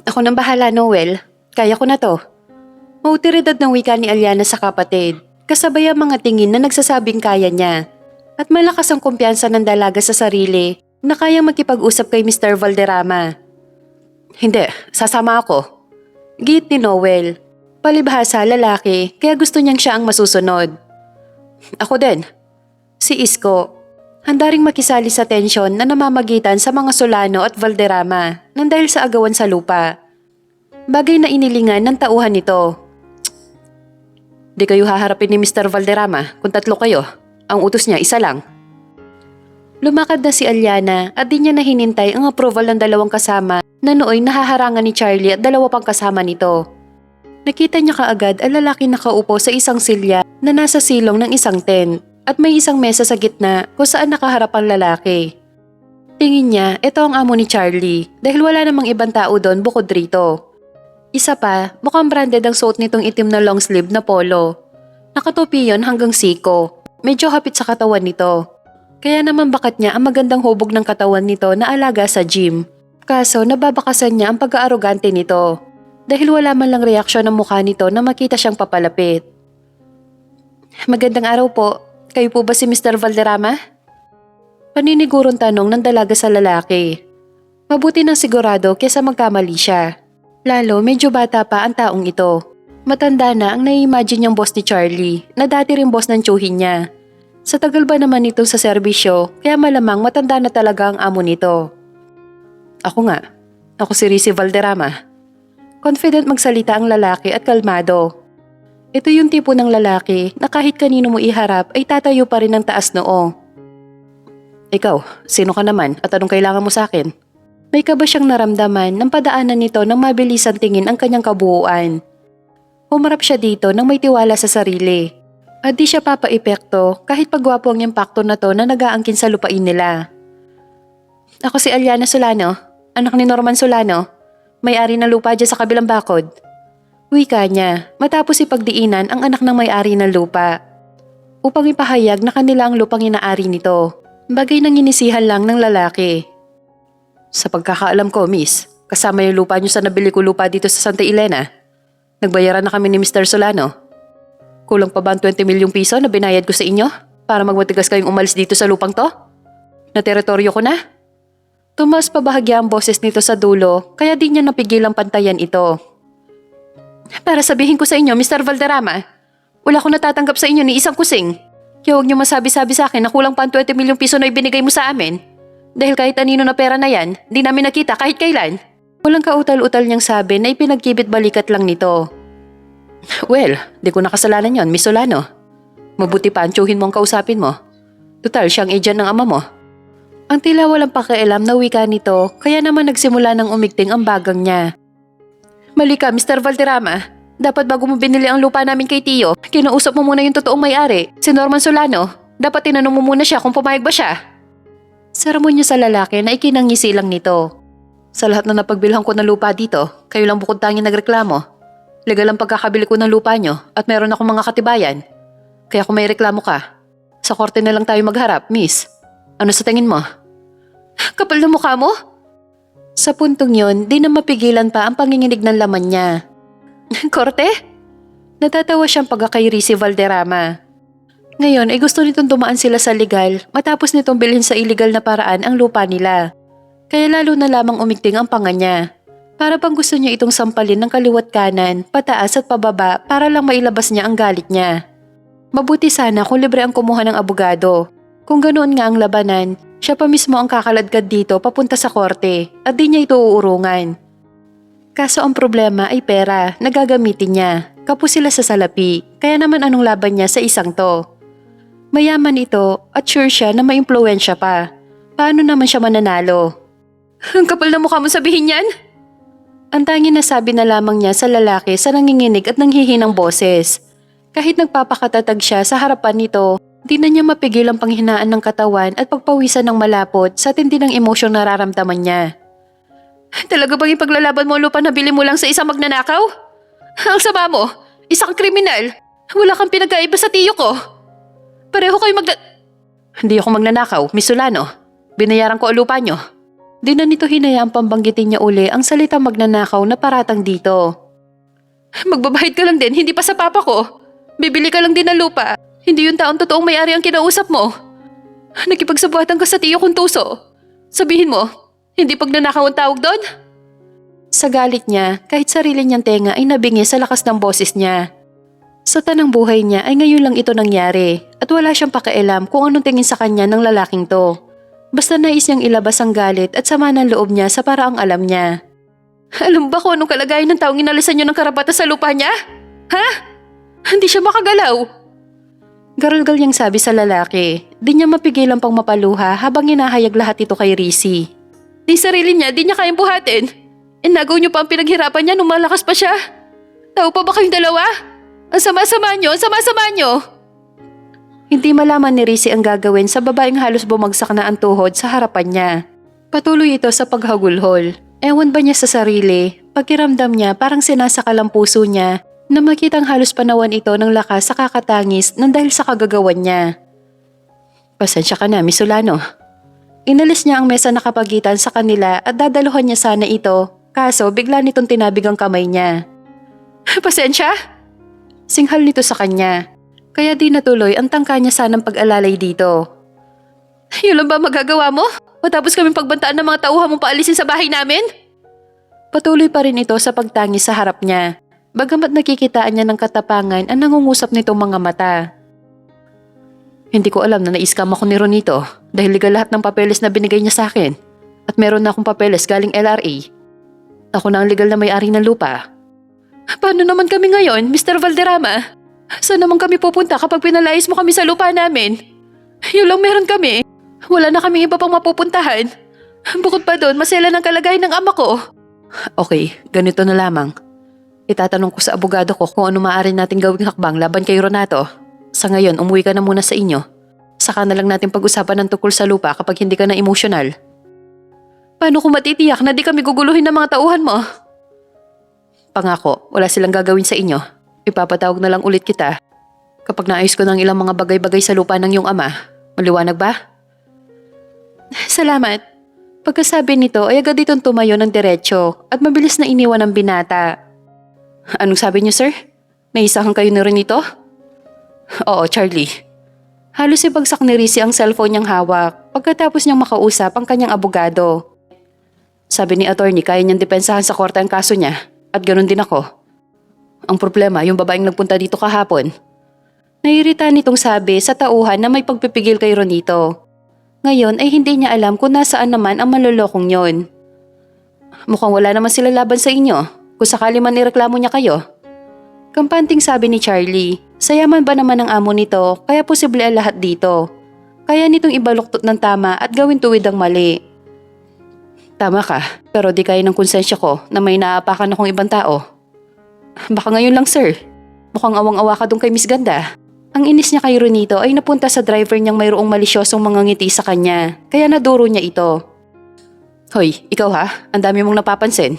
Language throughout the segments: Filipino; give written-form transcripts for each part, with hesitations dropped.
Ako nang bahala, Noel. Kaya ko na to. Mautiridad ng wika ni Aliana sa kapatid, kasabay ang mga tingin na nagsasabing kaya niya. At malakas ang kumpiyansa ng dalaga sa sarili na kayang makipag-usap kay Mr. Valderrama. Hindi, sasama ako. Git ni Noel. Palibhasa lalaki kaya gusto niyang siya ang masusunod. Ako din. Si Isko. Handa ring makisali sa tensyon na namamagitan sa mga Solano at Valderrama nang dahil sa agawan sa lupa. Bagay na inilingan ng tauhan nito. Di kayo haharapin ni Mr. Valderrama kung tatlo kayo. Ang utos niya isa lang. Lumakad na si Aliana at di niya na hinintay ang approval ng dalawang kasama na nooy nahaharangan ni Charlie at dalawa pang kasama nito. Nakita niya kaagad ang lalaki nakaupo sa isang silya na nasa silong ng isang tent at may isang mesa sa gitna kung saan nakaharap ang lalaki. Tingin niya ito ang amo ni Charlie dahil wala namang ibang tao doon bukod rito. Isa pa, mukhang branded ang suot nitong itim na long sleeve na polo. Nakatupi yon hanggang siko. Medyo hapit sa katawan nito. Kaya naman bakat niya ang magandang hubog ng katawan nito na alaga sa gym. Kaso nababakasan niya ang pag-aarogante nito. Dahil wala man lang reaksyon ng mukha nito na makita siyang papalapit. Magandang araw po. Kayo po ba si Mr. Valderrama? Paninigurong tanong ng dalaga sa lalaki. Mabuti nang sigurado kesa magkamali siya. Lalo medyo bata pa ang taong ito. Matanda na ang nai-imagine niyang boss ni Charlie na dati rin boss ng tsuhin niya. Sa tagal ba naman ito sa serbisyo kaya malamang matanda na talaga ang amo nito. Ako nga. Ako si Rizzy Valderrama. Confident magsalita ang lalaki at kalmado. Ito yung tipo ng lalaki na kahit kanino mo iharap ay tatayo pa rin ng taas noo. Ikaw, sino ka naman at anong kailangan mo sa akin? May kaba siyang naramdaman ng padaanan nito nang mabilisan tingin ang kanyang kabuuan. Humarap siya dito nang may tiwala sa sarili. At di siya papaepekto kahit pagwapo ang impacto na to na nag-aangkin sa lupain nila. Ako si Aliana Solano, anak ni Norman Solano. May-ari ng lupa dyan sa kabilang bakod. Wika niya matapos ipagdiinan ang anak ng may-ari ng lupa. Upang ipahayag na kanila ang lupang inaari nito. Bagay nang inisihan lang ng lalaki. Sa pagkakaalam ko, miss, kasama yung lupa niyo sa nabili ko lupa dito sa Santa Elena. Nagbayaran na kami ni Mr. Solano. Kulang pa ba ang 20 milyong piso na binayad ko sa inyo para magmatigas kayong umalis dito sa lupang to? Na teritoryo ko na? Tumas pa bahagya ang boses nito sa dulo kaya di niya napigilang pantayan ito. Para sabihin ko sa inyo, Mr. Valderrama, wala akong natatanggap sa inyo ni isang kusing. Kaya huwag niyo masabi-sabi sa akin na kulang pa ang 20 milyong piso na ibinigay mo sa amin. Dahil kahit anino na pera na yan, di namin nakita kahit kailan. Walang kautal-utal niyang sabi na ipinagkibit balikat lang nito. Well, di ko nakasalanan yon, Miss Solano. Mabuti pa ang tsuhin mo ang kausapin mo. Total, siyang agent ng ama mo. Ang tila walang pakialam na wika nito, kaya naman nagsimula ng umigting ang bagang niya. Mali ka, Mr. Valderrama. Dapat bago mo binili ang lupa namin kay Tio, kinausap mo muna yung totoong may-ari, si Norman Solano. Dapat tinanong mo muna siya kung pumayag ba siya. Sermon niya sa lalaki na ikinangisi lang nito. Sa lahat na napagbilhan ko ng lupa dito, kayo lang bukod tanging nagreklamo. Legal ang pagkakabili ko ng lupa nyo at meron akong mga katibayan. Kaya kung may reklamo ka, sa korte na lang tayo magharap, miss. Ano sa tingin mo? Kapal na mukha mo? Sa puntong yon, di na mapigilan pa ang panginginig ng laman niya. Korte? Natatawa siyang pagkakay Rizzy Valderrama. Ngayon ay gusto nitong dumaan sila sa legal matapos nitong bilhin sa illegal na paraan ang lupa nila. Kaya lalo na lamang umigting ang panga niya. Para bang gusto niya itong sampalin ng kaliwat kanan, pataas at pababa para lang mailabas niya ang galit niya. Mabuti sana kung libre ang kumuha ng abogado. Kung ganoon nga ang labanan, siya pa mismo ang kakaladkad dito papunta sa korte at di niya ito uurungan. Kaso ang problema ay pera na gagamitin niya. Kapos sila sa salapi, kaya naman anong laban niya sa isang to. Mayaman ito at sure siya na maimpluwensya pa. Paano naman siya mananalo? Ang kapal na mukha mo sabihin yan? Ang tanging nasabi na lamang niya sa lalaki sa nanginginig at nanghihinang boses. Kahit nagpapakatatag siya sa harapan nito, di na niya mapigil ang panghinaan ng katawan at pagpawisan ng malapot sa tindi ng emosyong nararamdaman niya. Talaga bang ipaglalaban mo ang lupa na bili mo lang sa isang magnanakaw? Ang sama mo, isang kriminal. Wala kang pinagkaiba sa tiyo ko. Pareho kayo Hindi ako magnanakaw, Miss Solano. Binayaran ko ang lupa nyo. Di na nito hinayaang pambanggitin niya uli ang salita magnanakaw na paratang dito. Magbabayad ka lang din, hindi pa sa papa ko. Bibili ka lang din ng lupa. Hindi yung taong totoong may-ari ang kinausap mo. Nakipagsabuatan ka sa tiyo kong tuso. Sabihin mo, hindi pagnanakaw ang tawag doon? Sa galit niya, kahit sarili niyang tenga ay nabingi sa lakas ng boses niya. Sa tanang buhay niya ay ngayon lang ito nangyari at wala siyang pakialam kung anong tingin sa kanya ng lalaking to. Basta nais niyang ilabas ang galit at sama ng loob niya sa paraang alam niya. Alam ba kung anong kalagayan ng taong inalisan niyo ng karapatan sa lupa niya? Ha? Hindi siya makagalaw. Garalgal niyang sabi sa lalaki. Di niya mapigilan pang mapaluha habang hinahayag lahat ito kay Rizzy. Di sarili niya, di niya kayang buhatin. Inagaw niyo pa ang pinaghirapan niya nung malakas pa siya. Tao pa ba kayong dalawa? Ang sama-sama niyo, ang sama-sama niyo. Hindi malaman ni Rizzy ang gagawin sa babaeng halos bumagsak na ang tuhod sa harapan niya. Patuloy ito sa paghagulhol. Ewan ba niya sa sarili, pakiramdam niya parang sinasakal ang puso niya na makitang halos panawan ito ng lakas sa kakatangis nang dahil sa kagagawan niya. Pasensya ka na, Miss Solano. Inalis niya ang mesa na kapagitan sa kanila at dadaluhan niya sana ito, kaso bigla nitong tinabig ang kamay niya. Pasensya? Singhal nito sa kanya. Kaya di natuloy ang tangka niya sanang pag-alalay dito. Yun lang ba magagawa mo? Matapos kaming pagbantaan ng mga tauhan mong paalisin sa bahay namin? Patuloy pa rin ito sa pagtangis sa harap niya. Bagamat nakikitaan niya ng katapangan ang nangungusap nitong mga mata. Hindi ko alam na na-scam ako ni Ronito dahil legal lahat ng papeles na binigay niya sa akin. At meron na akong papeles galing LRA. Ako na ang legal na may-ari ng lupa. Paano naman kami ngayon, Mr. Valderrama? Saan naman kami pupunta kapag pinalayas mo kami sa lupa namin? Yun lang meron kami. Wala na kaming iba pang mapupuntahan. Bukod pa doon, masela ng kalagayan ng ama ko. Okay, ganito na lamang. Itatanong ko sa abogado ko kung ano maaari natin gawing hakbang laban kay Renato. Sa ngayon, umuwi ka na muna sa inyo. Saka na lang natin pag-usapan ng tungkol sa lupa kapag hindi ka na emosyonal. Paano ko matitiyak na di kami guguluhin ng mga tauhan mo? Pangako, wala silang gagawin sa inyo. Ipapatawag na lang ulit kita kapag naayos ko ng ilang mga bagay-bagay sa lupa ng iyong ama. Maliwanag ba? Salamat. Pagkasabi nito ay agad itong tumayo ng diretsyo at mabilis na iniwan ang binata. Anong sabi niyo, sir? Naisahan kayo na rin ito? Oo, Charlie. Halos ibagsak ni Rizzy ang cellphone niyang hawak pagkatapos niyang makausap ang kanyang abogado. Sabi ni attorney kaya niyang depensahan sa korte ang kaso niya at ganoon din ako. Ang problema, yung babaeng nagpunta dito kahapon. Nairita nitong sabi sa tauhan na may pagpipigil kay Ronito. Ngayon ay hindi niya alam kung nasaan naman ang manlolokong yon. Mukhang wala naman sila laban sa inyo kung sakali man ireklamo niya kayo. Kampanting sabi ni Charlie, sayaman ba naman ang amo nito kaya posible ang lahat dito. Kaya nitong ibaluktot ng tama at gawin tuwid ang mali. Tama ka, pero di kaya ng konsensya ko na may naapakan akong ibang tao. Baka ngayon lang, sir. Mukhang awang-awa ka dun kay Miss Ganda. Ang inis niya kay Ronito ay napunta sa driver niyang mayroong malisyosong mga ngiti sa kanya, kaya naduro niya ito. Hoy, ikaw ha? Ang dami mong napapansin.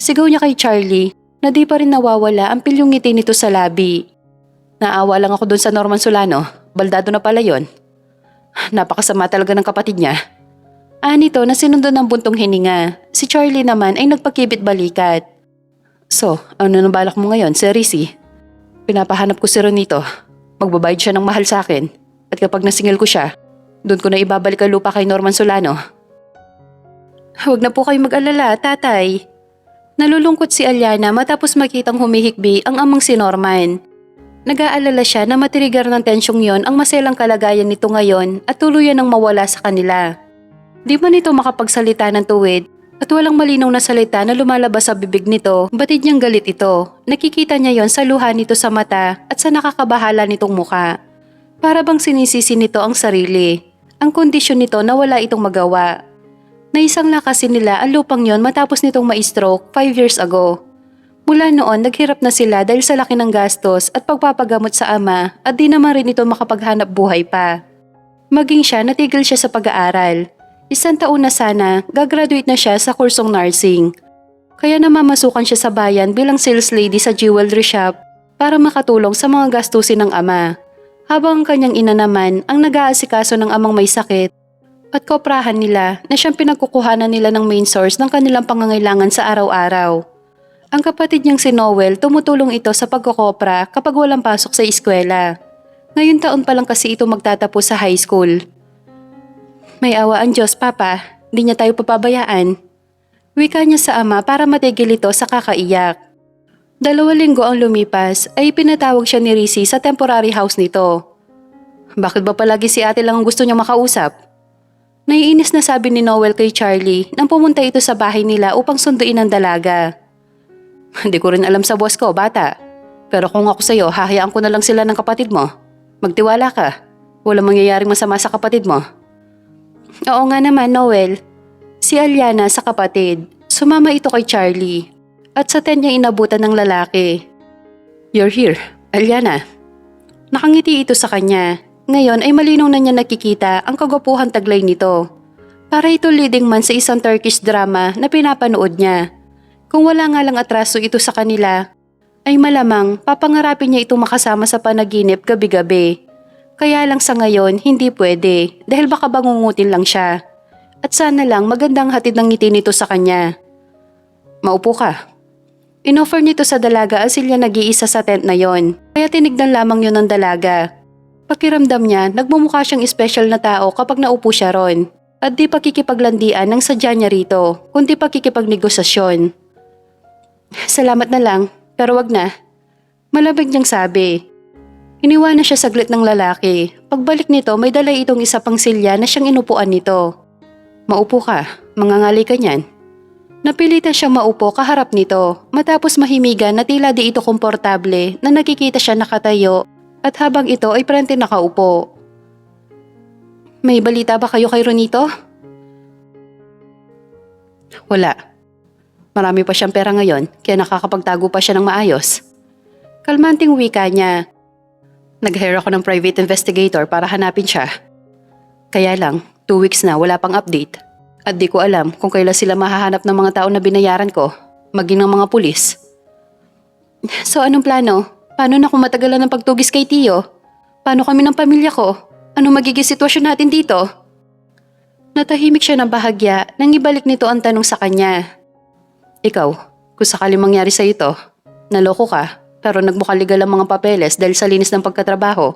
Sigaw niya kay Charlie na di pa rin nawawala ang pilyong ngiti nito sa labi. Naawa lang ako dun sa Norman Solano. Baldado na pala yon. Napakasama talaga ng kapatid niya. Nito na sinundan ng buntong hininga. Si Charlie naman ay nagpakibit balikat. So, ano nang balak mo ngayon, Sir Rizzy? Pinapahanap ko si Ronito. Magbabayad siya ng mahal sa akin. At kapag nasingil ko siya, doon ko na ibabalik ang lupa kay Norman Solano. Huwag na po kayo mag-alala, tatay. Nalulungkot si Aliana matapos makitang humihikbi ang amang si Norman. Nag-aalala siya na matirigar ng tensyong yon ang maselang kalagayan nito ngayon at tuluyan ng mawala sa kanila. Di man ito makapagsalita ng tuwid at walang malinaw na salita na lumalabas sa bibig nito, batid niyang galit ito. Nakikita niya yon sa luha nito sa mata at sa nakakabahala nitong muka. Para bang sinisisi nito ang sarili. Ang kondisyon nito na wala itong magawa. Naisang lakasin nila ang lupang yon matapos nitong ma-stroke 5 years ago. Mula noon, naghirap na sila dahil sa laki ng gastos at pagpapagamot sa ama at di naman rin ito makapaghanap buhay pa. Maging siya, natigil siya sa pag-aaral. 1 taon na sana, gagraduate na siya sa kursong nursing. Kaya namamasukan siya sa bayan bilang sales lady sa jewelry shop para makatulong sa mga gastusin ng ama. Habang ang kanyang ina naman ang nag-aasikaso ng amang may sakit at koprahan nila na siyang pinagkukuhanan nila ng main source ng kanilang pangangailangan sa araw-araw. Ang kapatid niyang si Noel, tumutulong ito sa pagkokopra kapag walang pasok sa eskwela. Ngayon taon pa lang kasi ito magtatapos sa high school. May awa ang Diyos, Papa. Di niya tayo papabayaan. Wika niya sa ama para matigil ito sa kakaiyak. 2 linggo ang lumipas ay pinatawag siya ni Rizzy sa temporary house nito. Bakit ba palagi si ate lang ang gusto niya makausap? Naiinis na sabi ni Noel kay Charlie nang pumunta ito sa bahay nila upang sunduin ang dalaga. Hindi ko rin alam sa boss ko, bata. Pero kung ako sa'yo, hahayaan ko na lang sila ng kapatid mo. Magtiwala ka. Walang mangyayaring masama sa kapatid mo. Oo nga naman, Noel. Si Alyana sa kapatid. Sumama ito kay Charlie. At sa tent niya inabutan ng lalaki. You're here, Alyana. Nakangiti ito sa kanya. Ngayon ay malinaw na niya nakikita ang kagwapuhang taglay nito. Para ito leading man sa isang Turkish drama na pinapanood niya. Kung wala nga lang atraso ito sa kanila, ay malamang papangarapin niya itong makasama sa panaginip gabi-gabi. Kaya lang sa ngayon hindi pwede dahil baka bangungutin lang siya. At sana lang magandang hatid ng ngiti nito sa kanya. Maupo ka. Inoffer nito sa dalaga ang silya nag-iisa sa tent na yon. Kaya tinignan lamang yon ng dalaga. Pakiramdam niya, nagmumukha siyang espesyal na tao kapag naupo siya ron. At di pakikipaglandian ng sadya niya rito, kundi pakikipagnegosasyon. Salamat na lang, pero wag na. Malamig niyang sabi. Iniwanan siya saglit ng lalaki. Pagbalik nito, may dala itong isa pang silya na siyang inupuan nito. Maupo ka, mangangali ka niyan. Napilitan siyang maupo kaharap nito, matapos mahimigan na tila di ito komportable na nakikita siya nakatayo. At habang ito ay prente nakaupo. May balita ba kayo kay Ronito? Wala. Marami pa siyang pera ngayon kaya nakakapagtago pa siya ng maayos. Kalmanting wika niya. Nag-hire ako ng private investigator para hanapin siya. Kaya lang, 2 weeks na wala pang update. At di ko alam kung kailan sila mahahanap ng mga tao na binayaran ko, maging ng mga pulis. So anong plano? Paano na kung matagalan ng pagtugis kay Tio? Paano kami ng pamilya ko? Ano magiging sitwasyon natin dito? Natahimik siya ng bahagya nang ibalik nito ang tanong sa kanya. Ikaw, kung sakali mangyari sa ito, naloko ka pero nagmukaligal ang mga papeles dahil sa linis ng pagkatrabaho.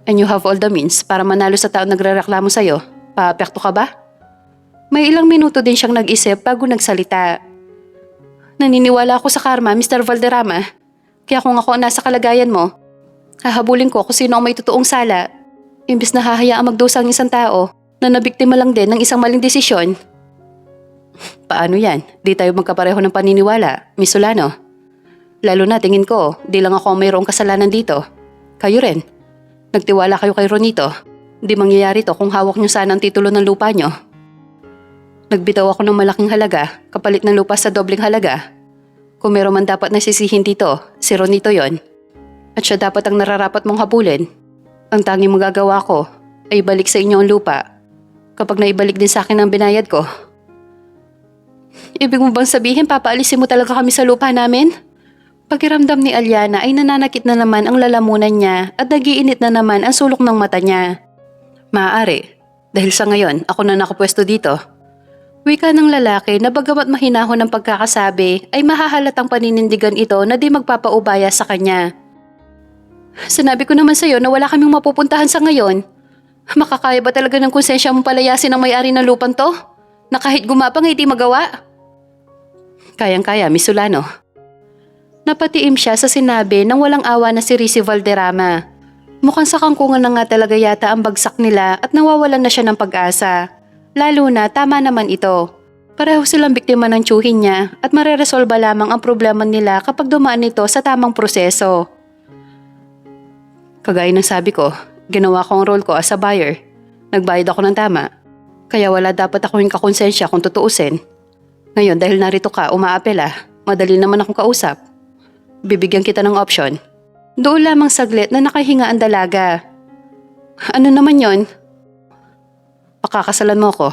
And you have all the means para manalo sa taong nagrereklamo sa'yo. Paapekto ka ba? May ilang minuto din siyang nag-isip bago nagsalita. Naniniwala ako sa karma, Mr. Valderrama. Kaya kung ako nasa kalagayan mo, hahabulin ko kung sino ang may totoong sala. Imbis na hahayaang magdusa ang isang tao na nabiktima lang din ng isang maling desisyon. Paano yan? Di tayo magkapareho ng paniniwala, Miss Solano. Lalo na tingin ko, di lang ako ang mayroong kasalanan dito. Kayo rin. Nagtiwala kayo kay Ronito. Di mangyayari to kung hawak niyo sana ang titulo ng lupa niyo. Nagbitaw ako ng malaking halaga, kapalit ng lupa sa dobleng halaga. Kung meron man dapat nasisihin dito, si Ronito yon. At siya dapat ang nararapat mong habulin. Ang tanging magagawa ko ay balik sa inyo ang lupa kapag naibalik din sa akin ang binayad ko. Ibig mo bang sabihin papaalisin mo talaga kami sa lupa namin? Pakiramdam ni Alyana ay nananakit na naman ang lalamunan niya at nagiinit na naman ang sulok ng mata niya. Maaari, dahil sa ngayon ako na nakapwesto dito. Wika ng lalaki na bagamat mahinahon ng pagkakasabi ay mahahalatang paninindigan ito na di magpapaubaya sa kanya. Sinabi ko naman sa'yo na wala kaming mapupuntahan sa ngayon. Makakaya ba talaga ng konsensya mong palayasin ang may-ari ng lupang to? Na kahit gumapang ay di magawa? Kayang-kaya, Miss Solano. Napatiim siya sa sinabi ng walang awa na si Rizzy Valderrama. Mukhang sa kangkungan na nga talaga yata ang bagsak nila at nawawalan na siya ng pag-asa. Lalo na tama naman ito. Pareho silang biktima ng tiyuhin niya at mareresolba lamang ang problema nila kapag dumaan ito sa tamang proseso. Kagaya ng sabi ko, ginawa ko ang role ko as a buyer. Nagbayad ako ng tama. Kaya wala dapat akong kakonsensya kung tutuusin. Ngayon dahil narito ka, umaapela. Madali naman akong kausap. Bibigyan kita ng option. Doon lamang saglit na nakahinga ang dalaga. Ano naman yon? Pakakasalan mo ko.